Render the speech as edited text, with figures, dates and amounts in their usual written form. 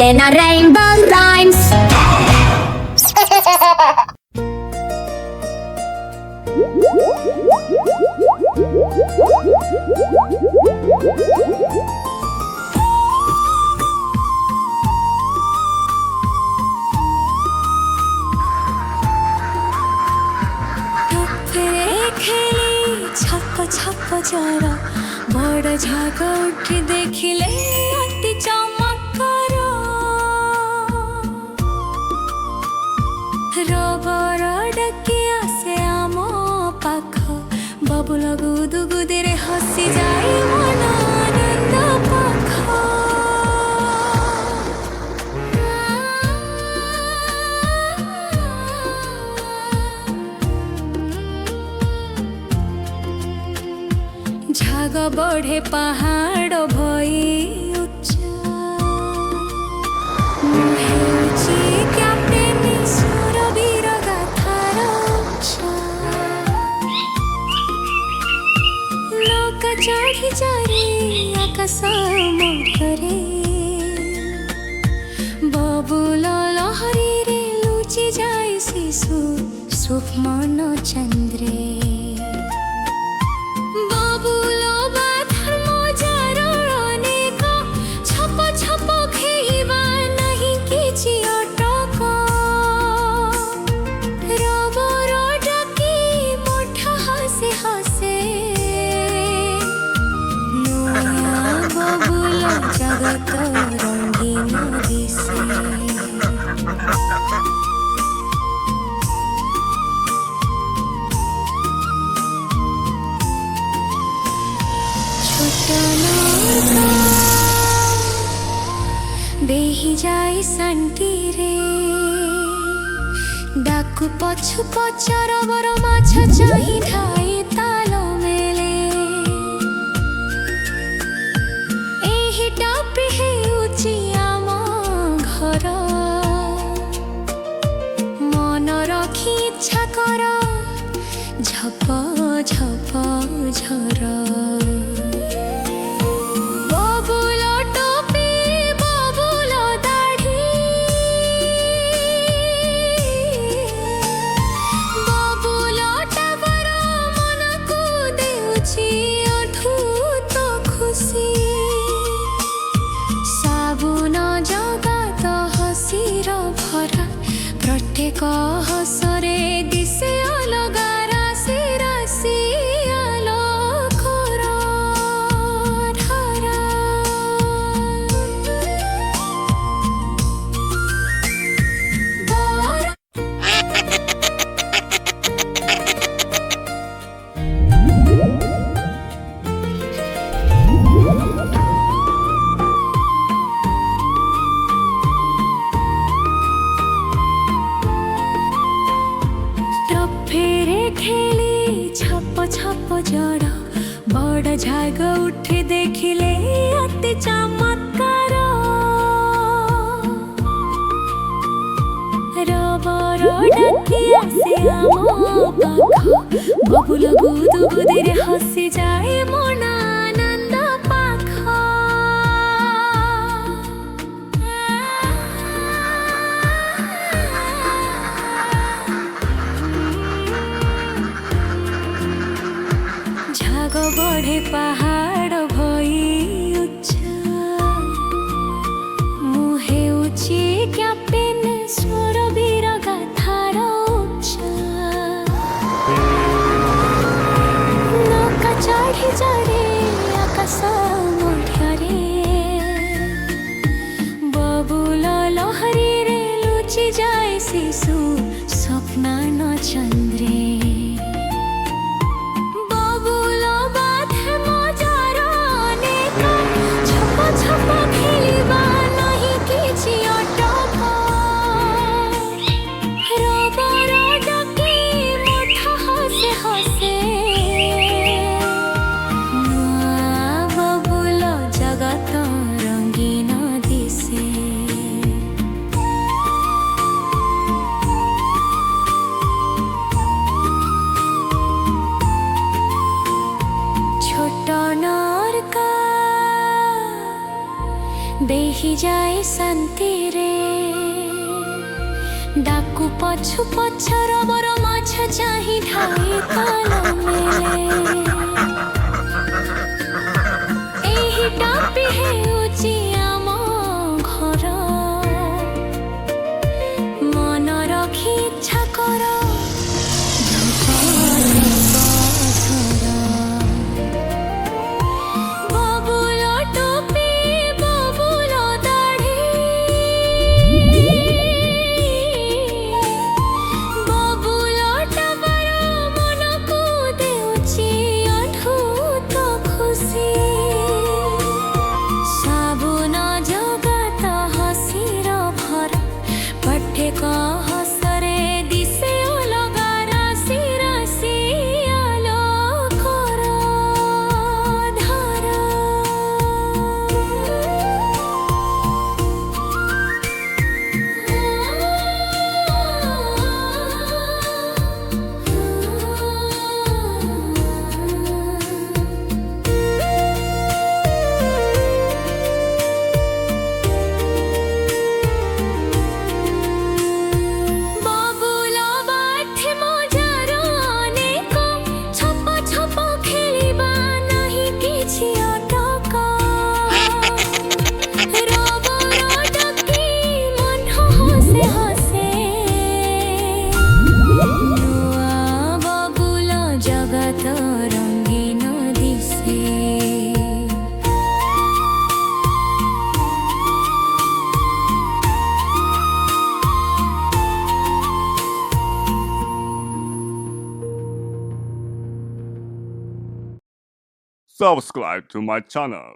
Elena Rainbow Rhymes. छप छप जरा बड़ झाग उठी देखिले अति चमत्कार रबर डकी आसे आम पाख बबुल गुदुगुदे हसी जाए मन आनंद पाख झाग बढ़े पहाड़ भई उच्चा मुहेउची कैप्टेन सुरवीर गाथार उच्चा नौका चढ़ी जारे आकाश मुखरे बबुल लहरी रे लुचि जाए शिशु स्वप्न चंद्रे जगत रंगीन दिसे छोट नौका बेही जाए शांति रे डाकू पछु पचर बर माछ चाही ठाई ताल मेले टापी हेउची आम घर मन रखी इच्छा कर झप झप झर बबुल टोपी बबुल दाढ़ी बबुल टावर मन को देउची अद्भुत खुशी साबुन जगत हसीर भरा प्रत्येक हसरे दिसे अलगा राशि राशि आलोकर धारा छप छप जड़ बड़ झाग उठी देखिले अति चमत्कार रबर डकी आसे आम पाख बबुल गुदुगुदे हसी जाए मन आनंद पाख झाग बढ़े पहाड़ भई उच्चा मुहेउची कैप्टेन सुरवीर गाथार उच्चा नौका चढ़ी जारे आकाश मुठरे बबुल लहरी रे लुचि जाए शिशु स्वप्न चंद्रे देहि जाए शांति रे डाकू पछु पछर बर माछ चाही ढाई ताल मेले एही टापी हेउची आम घर मन रखी इच्छा कर हसरे दिसे अलगा राशि राशि आलोकर धारा Subscribe to my channel.